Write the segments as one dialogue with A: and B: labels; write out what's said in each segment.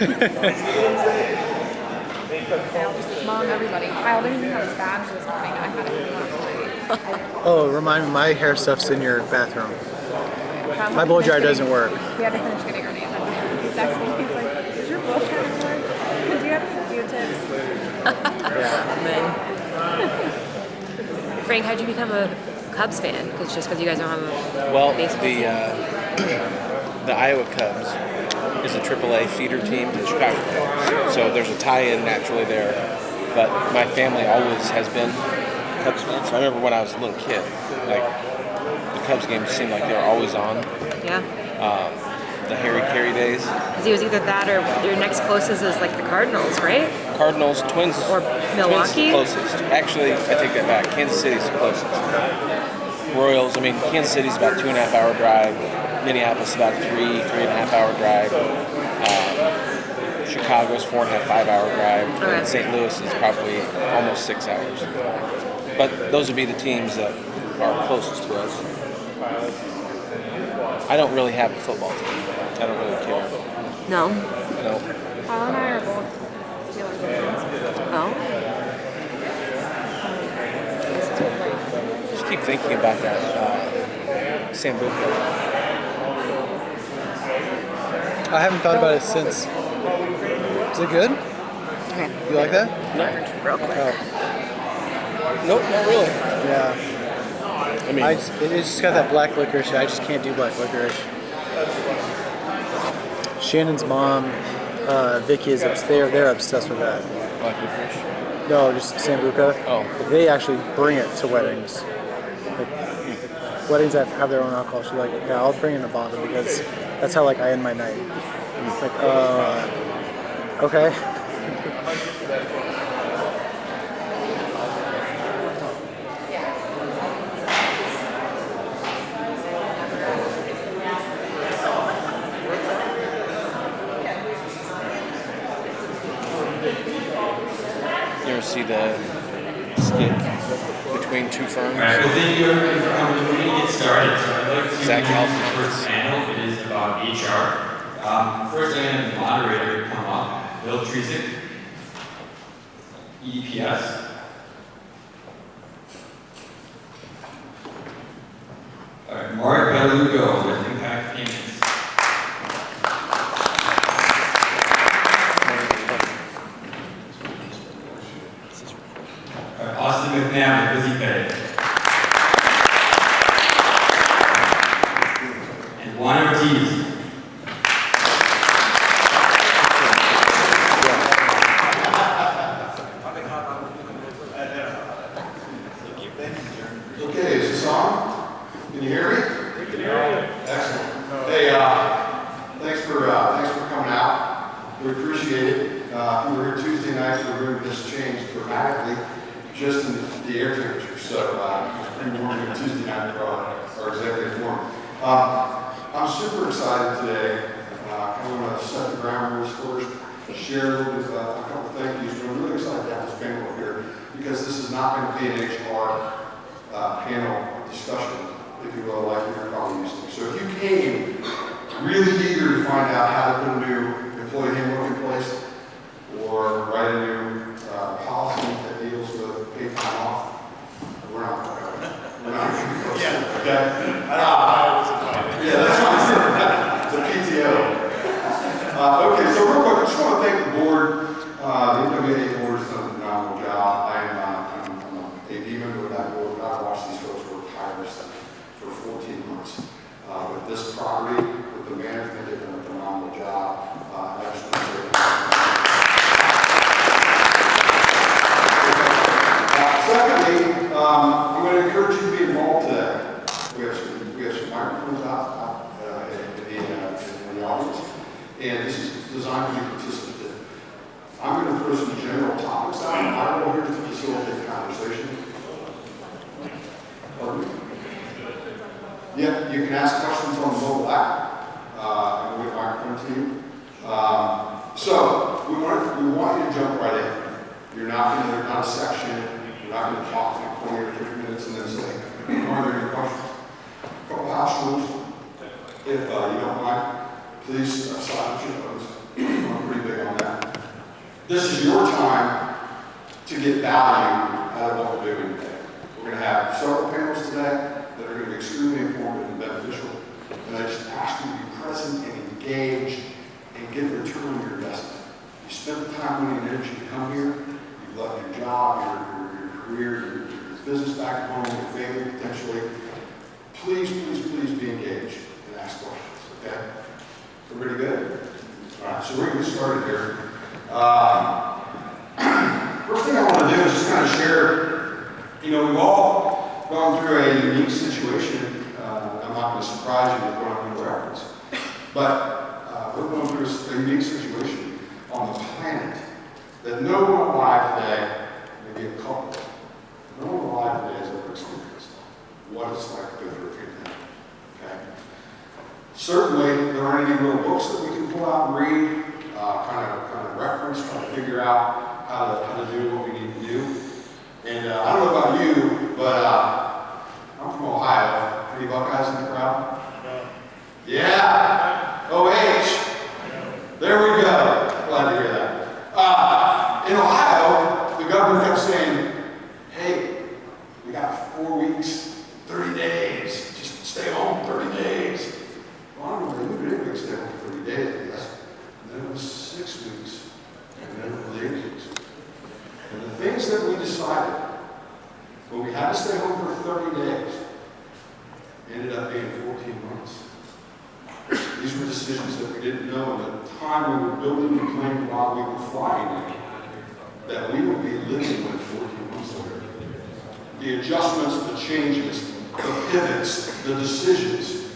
A: Kyle just mom, everybody. Kyle didn't even have his badge this morning. I had it last night.
B: Oh, remind me, my hair stuff's in your bathroom. My blow dryer doesn't work.
A: We had to finish getting our names. He's texting me. He's like, "Is your blow dryer work? Do you have any Q-tips?"
C: Man. Frank, how'd you become a Cubs fan? Because you guys don't have a baseball team?
D: The Iowa Cubs is a AAA feeder team to the Chicago Cubs. So there's a tie-in naturally there. But my family always has been Cubs fans. So I remember when I was a little kid, like the Cubs games seemed like they were always on.
C: Yeah.
D: The Harry Carey days.
C: Because it was either that or your next closest is like the Cardinals, right?
D: Cardinals, Twins.
C: Or Milwaukee?
D: Twins closest. Actually, I take that back. Kansas City's the closest. Royals, I mean, Kansas City's about 2.5 hour drive. Minneapolis about 3.5 hour drive. Chicago's 4.5, 5 hour drive.
C: Okay.
D: And St. Louis is probably almost 6 hours. But those would be the teams that are closest to us. I don't really have a football team. I don't really care.
C: No.
D: No.
A: Kyle and I are both Steelers fans.
C: Oh.
D: Just keep thinking about that Sambuca.
B: I haven't thought about it since. Is it good?
C: Okay.
B: You like that?
D: No.
C: Real quick.
B: Oh.
D: Nope, not really.
B: Yeah.
D: I mean,
B: It's just got that black licorice. I just can't do black licorice. Shannon's mom, Vicky, they're obsessed with that.
D: black licorice.
B: No, just Sambuca.
D: Oh.
B: They actually bring it to weddings. Like, weddings that have their own alcohol. She's like, yeah, I'll bring in a bottle because that's how I end my night. Like, okay.
D: You ever see the skit between two firms?
E: All right, well, thank you everybody for coming. We're going to get started. So I'd like to
D: Zach
E: introduce
D: Alford.
E: the first panel. It is about HR. First, I'm going to have the moderator come up, Bill Treciak, EDPS. All right, Marc Badalucco with Impact Payments. All right, Austin McNabb with Busy Pay. And Juan Ortiz.
F: Okay, is this on? Can you hear me? We can hear you. Excellent. Hey, thanks for coming out. We appreciate it. We were here Tuesday night. The room just changed dramatically, just in the air temperature. So it was pretty warm here Tuesday night for our executive forum. I'm super excited today. I want to set the ground rules first. Share a little bit of a couple of thank yous. I'm really excited to have this panel up here because this is not going to be an HR panel discussion, if you will, like you're probably used to. So if you came really eager to find out how to put a new employee handbook in place or write a new policy that deals with paid time off, we're not going to go there. Okay? Yeah, that's what I said. The PTO. Okay, so real quick, I just want to thank the board. The MWAA board has done a phenomenal job. I'm a member of that board, but I've watched these folks work tirelessly for 14 months. With this property, with the management, they've done a phenomenal job. I just want to say secondly, I'm going to encourage you to be involved today. We have some microphones out in the audience, and this is designed to be participative. I'm going to throw some general topics out. I'm here to facilitate conversation. Pardon me? Yeah, you can ask questions on the mobile app, and we'll get microphone to you. So we want you to jump right in. You're not a section. You're not going to talk for 20 or 30 minutes and then say, are there any questions? A couple house rules, if you don't mind. Please silence your phones. I'm pretty big This is your time to get value out of what we're doing today. We're going to have several panels today that are going to be extremely informative and beneficial. And I just ask you to be present and engaged and get a return on your investment. You spent the time, money, and energy to come here. You've left your job, your career, your business back at home, your family potentially. Please, please, please be engaged and ask questions, okay? Everybody good? All right, so we're going to get started here. First thing I want to do is just kind of share, you know, we've all gone through a unique situation. I'm not going to surprise you with what I'm going to reference, but we're going through a unique situation on the planet that no one alive today, maybe a couple, no one alive today has ever experienced what it's like to go through a pandemic, okay? Certainly, there aren't any real books that we can pull out and read, kind of reference, try to figure out how to do what we need to do. And I don't know about you, but I'm from Ohio. Any Buckeyes in the crowd? Yeah. OH. There we go. Glad to hear that. In Ohio, the governor kept saying, hey, we got 4 weeks, 30 days. Just stay home 30 days. Well, I don't know, we didn't stay home for 30 days, I guess. And then it was 6 weeks. And then it was 8 weeks. And the things that we decided when we had to stay home for 30 days ended up being 14 months. These were decisions that we didn't know at the time we were building the plane while we were flying it, that we would be living with 14 months later. The adjustments, the changes, the pivots, the decisions.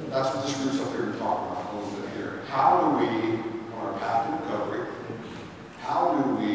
F: That's what this group's up here to talk about a little bit here. How do we, on our path to recovery, how do we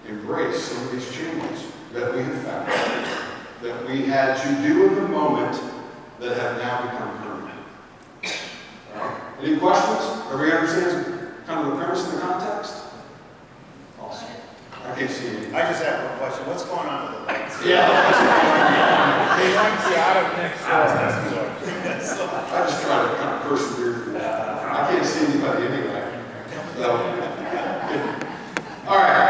F: embrace some of these changes that we have found, that we had to do in the moment, that have now become permanent? Right. Any questions? Everybody understands kind of the premise and the context? Awesome. I can't see any.
G: I just have one question. What's going on with the lights?
F: Yeah.
B: They want to see out of next door.
F: I just try to kind of persevere through that. I can't see anybody anyway. So, all right.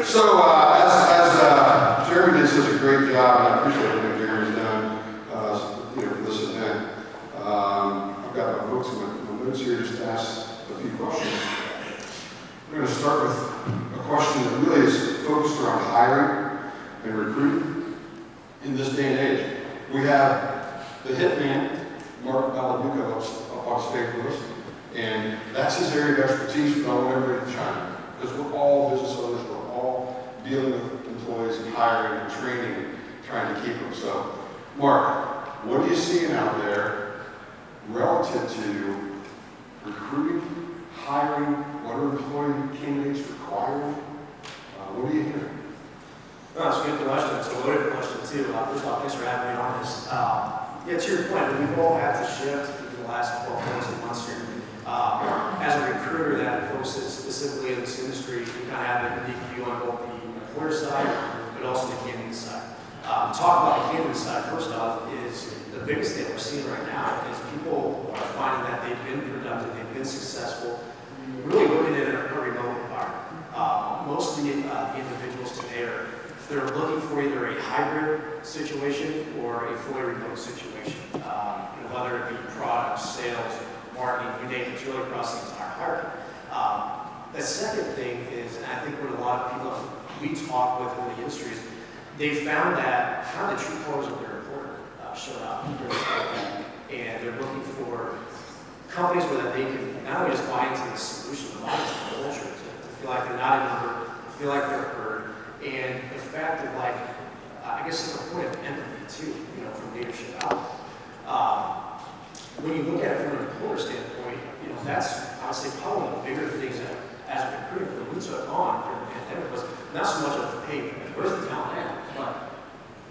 F: So, as Jeremy did such a great job, and I appreciate everything Jeremy's done, for this event. I've got my books and my notes here just to ask a few questions. We're going to start with a question that really is focused around hiring and recruiting in this day and age. We have the hitman, Marc up on stage with us, and that's his area of expertise, but I want everybody to chime in, because we're all business owners, we're all dealing with employees and hiring and training and trying to keep them. So, Marc, what are you seeing out there relative to recruiting, hiring? What are employee candidates requiring? What are you hearing?
H: That's a good question. It's a loaded question, too. First off, thanks for having me on this. Yeah, to your point, we've all had to shift in the last 12 months here. As a recruiter that focuses specifically in this industry, we kind of have a unique view on both the employer side, but also the candidate side. Talk about the candidate side, first off, is the biggest thing we're seeing right now is people are finding that they've been productive, they've been successful, really looking at a remote environment. Most of the individuals today they're looking for either a hybrid situation or a fully remote situation. Whether it be products, sales, marketing, you name it, it's really across the entire hierarchy. The second thing is, and I think what a lot of people we talk with in the industry is, they found that kind of the true colors of their employer showed up. And they're looking for companies where they can not only just buy into the solution, but buy into the culture, to feel like they're not a number, to feel like they're heard, and the fact of like, I guess it's a point of empathy too, from leadership out. When you look at it from an employer standpoint, that's, I would say, probably one of the bigger things that, as a recruiter, that we took on during the pandemic was not so much of, hey, where's the talent at? But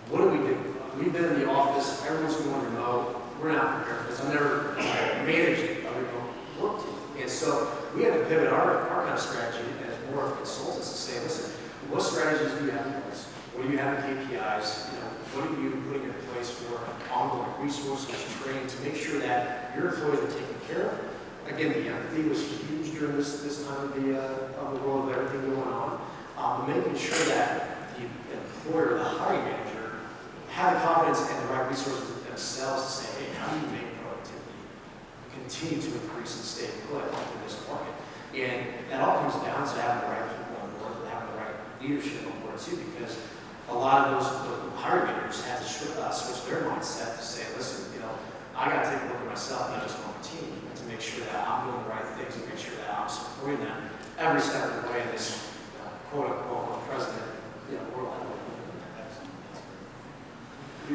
H: what do we do? We've been in the office, everyone's going remote, we're not prepared for this. I've never managed a remote work team. And so we had to pivot our kind of strategy as more of consultants to say, listen, what strategies do you have in place? What do you have in KPIs? What are you putting in place for ongoing resources, training to make sure that your employees are taken care of? again, the empathy was huge during this time of the world of everything going on. But making sure that the employer, the hiring manager, had the confidence and the right resources themselves to say, hey, how do you make productivity continue to increase and stay put in this market? And that all comes down to having the right people on board, having the right leadership on board too, because a lot of those hiring managers had to switch their mindset to say, listen, I got to take a look at myself, not just my team, to make sure that I'm doing the right things and make sure that I'm supporting them every step of the way in this quote-unquote president world.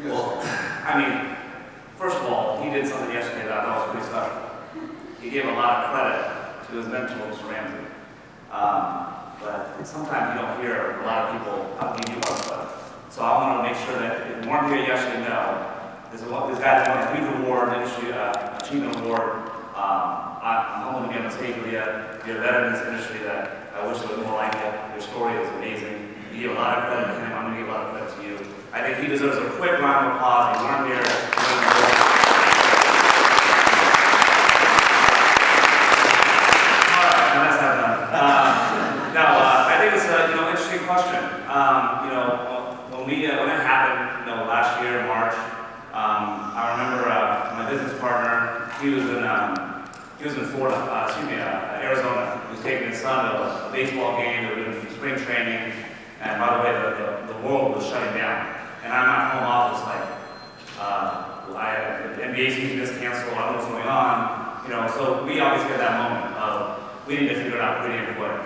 I: Well, I mean, first of all, he did something yesterday that I thought was pretty special. He gave a lot of credit to his mentors around him. But sometimes you don't hear a lot of people give you one credit. So I want to make sure that if you weren't here yesterday, this guy's won a huge award, industry achievement award. I'm humbled to be on the stage with you. You're a veteran in this industry that I wish there was more like you. Your story is amazing. You give a lot of credit to him. I'm going to give a lot of credit to you. I think he deserves a quick round of applause. He weren't here. I think it's an interesting question. When it happened, last year in March, I remember my business partner. He was in Florida, Arizona. He was taking his son to a baseball game. They were doing spring training, and by the way, the world was shutting down. And I'm at home office the NBA season just canceled. I don't know what's going on. So we always get that moment of we need to figure it out pretty quick.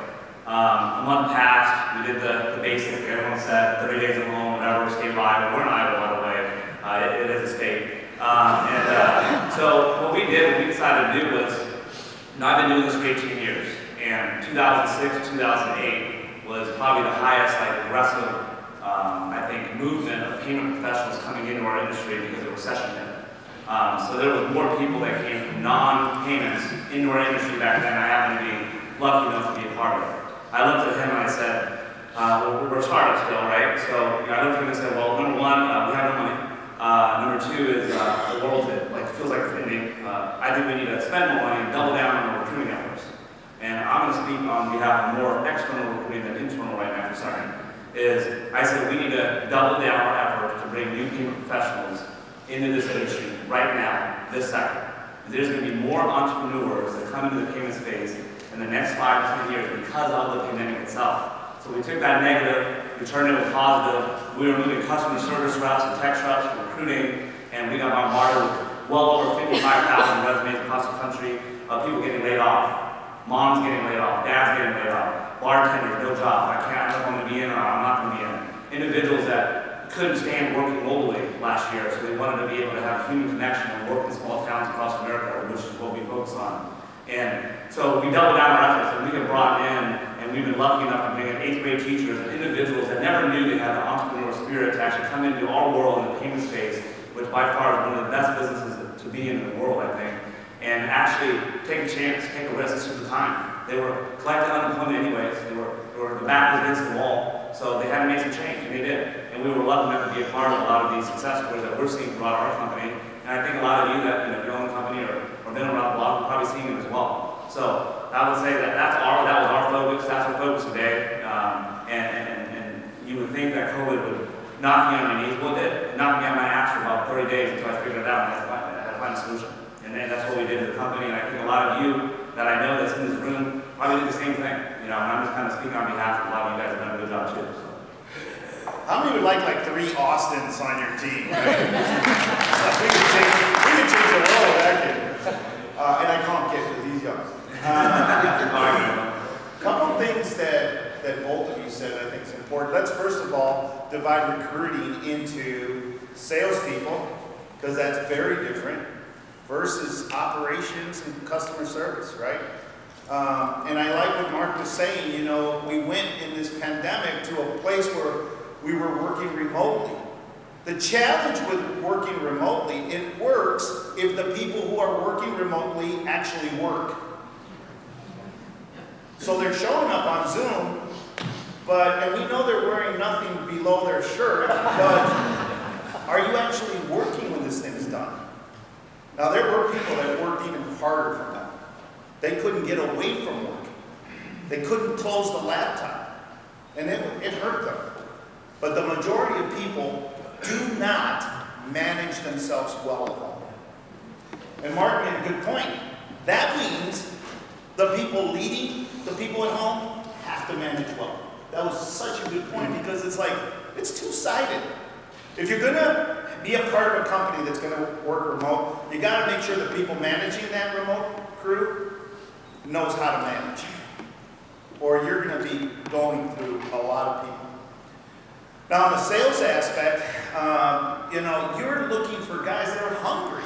I: A month passed, we did the basics, everyone said 30 days at home, whatever, stay alive. We're in Iowa, by the way, it is a state. So what we decided to do was, I've been doing this for 18 years, and 2006, 2008 was probably the highest aggressive, movement of payment professionals coming into our industry because the recession hit. So there was more people that came from non-payments into our industry back then. I happened to be lucky enough to be a part of it. I looked at him and I said, we're startups still, right? So I looked at him and said, well, number one, we have no money. Number two is the world feels like it's ending. I think we need to spend more money and double down on our recruiting efforts. And I'm going to speak on behalf of more external recruiting than internal right now for a second. I said we need to double down our efforts to bring new payment professionals into this industry right now, this second. There's going to be more entrepreneurs that come into the payment space in the next 5 to 10 years because of the pandemic itself. So we took that negative, we turned it with positive. We were moving customer service reps and tech reps to recruiting, and we got bombarded with well over 55,000 resumes across the country of people getting laid off, moms getting laid off, dads getting laid off, bartenders, no job. I don't know if I'm going to be in or I'm not going to be in. Individuals that couldn't stand working locally last year, so they wanted to be able to have human connection and work in small towns across America, which is what we focus on. And so we doubled down our efforts, and we have brought in, and we've been lucky enough to bring in 8th grade teachers and individuals that never knew they had the entrepreneurial spirit to actually come into our world in the payment space, which by far is one of the best businesses to be in the world, I think, and actually take a chance, take a risk. This was the time. They were collecting unemployment anyways. The back was against the wall, so they had to make some change, and they did. And we were lucky enough to be a part of a lot of these success stories that we're seeing throughout our company. And I think a lot of you that if you own a company or been around the block, you're probably seeing them as well. So I would say that that was our focus. That's our focus today. And you would think that COVID would knock me on my knees. Well, it did. It knocked me on my ass for about 30 days until I figured it out and I had to find a solution. And then that's what we did as a company. And I think a lot of you that I know that's in this room probably did the same thing. And I'm just kind of speaking on behalf of a lot of you guys that have done a good job too. So.
G: How many would like 3 Austins on your team? Right? we could change the world with that kid. And I call him kid because he's young. Couple things that both of you said I think is important. Let's first of all divide recruiting into salespeople, because that's very different, versus operations and customer service, right? And I like what Marc was saying, we went in this pandemic to a place where we were working remotely. The challenge with working remotely, it works if the people who are working remotely actually work. So they're showing up on Zoom, and we know they're wearing nothing below their shirt, but are you actually working when this thing is done? Now there were people that worked even harder for them. They couldn't get away from work. They couldn't close the laptop. And it hurt them. But the majority of people do not manage themselves well at home. And Mark made a good point. That means the people leading the people at home have to manage well. That was such a good point because it's like, it's two-sided. If you're gonna be a part of a company that's gonna work remote, you gotta make sure the people managing that remote crew knows how to manage. Or you're gonna be going through a lot of people. Now in the sales aspect, you're looking for guys that are hungry.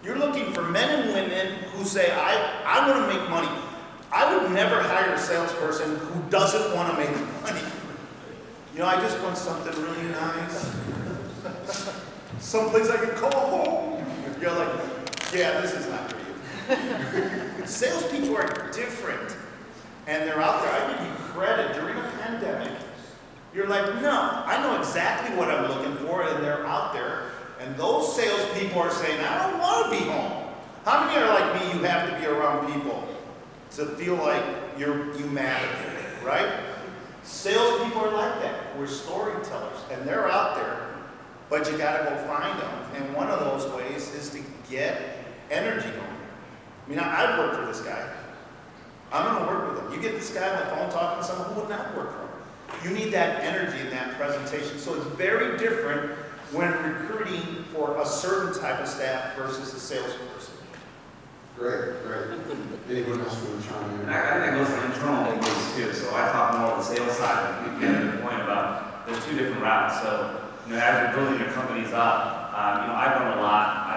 G: You're looking for men and women who say, I want to make money. I would never hire a salesperson who doesn't want to make money. I just want something really nice. Someplace I can call home. You're like, yeah, this is not for you. Salespeople are different. And they're out there. I give you credit during a pandemic. You're like, no, I know exactly what I'm looking for, and they're out there. And those salespeople are saying, I don't want to be home. How many are like me, you have to be around people to feel like you matter, right? Salespeople are like that. We're storytellers, and they're out there, but you got to go find them. And one of those ways is to get energy going. I'd work for this guy. I'm going to work with him. You get this guy on the phone talking to someone who would not work for him. You need that energy in that presentation. So it's very different when recruiting for a certain type of staff versus a salesperson.
F: Great. Anyone else want to chime in?
I: I think that goes to internal employees too. So I talk more on the sales side. You get to the point about there's two different routes. So as you're building your companies up, I've learned a lot.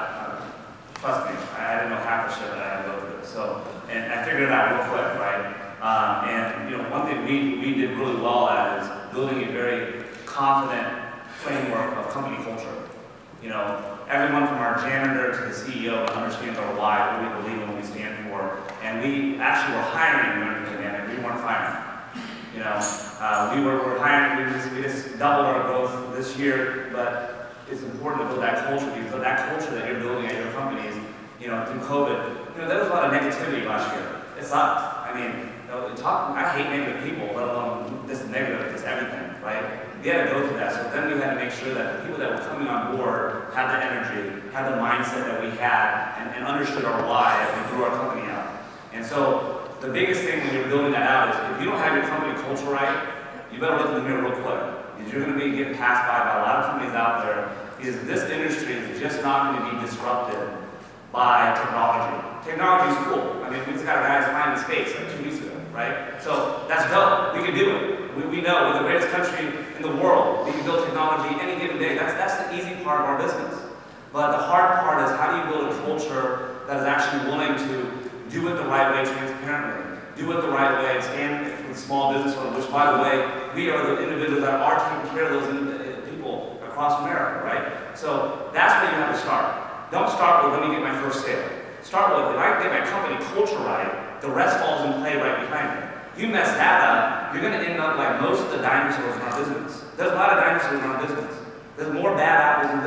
I: Trust me, I didn't know half the shit that I had to go through. So, and I figured it out real quick, right? One thing we did really well at is building a very confident framework of company culture. Everyone from our janitor to the CEO understands our why, what we believe in, what we stand for. And we actually were hiring during the pandemic. We weren't firing. We were hiring. We just doubled our growth this year, but it's important to build that culture because that culture that you're building at your companies, through COVID, there was a lot of negativity last year. It sucked. I hate negative people, let alone this negative, this everything, right? We had to go through that, so then we had to make sure that the people that were coming on board had the energy, had the mindset that we had, and understood our why as we grew our company out. And so the biggest thing when you're building that out is if you don't have your company culture right, you better look in the mirror real quick, because you're going to be getting passed by a lot of companies out there, because this industry is just not going to be disrupted by technology. Technology is cool. We just got a guy flying in space like 2 weeks ago, right? So that's dope. We can do it. We know we're the greatest country in the world. We can build technology any given day. That's the easy part of our business. But the hard part is how do you build a culture that is actually willing to do it the right way transparently, do it the right way, stand for the small business owner, which, by the way, we are the individuals that are taking care of those people across America, right? So that's where you have to start. Don't start with, let me get my first sale. Start with, if I get my company culture right, the rest falls in play right behind it. You mess that up, you're going to end up like most of the dinosaurs in our business. There's a lot of dinosaurs in our business. There's more bad apples than good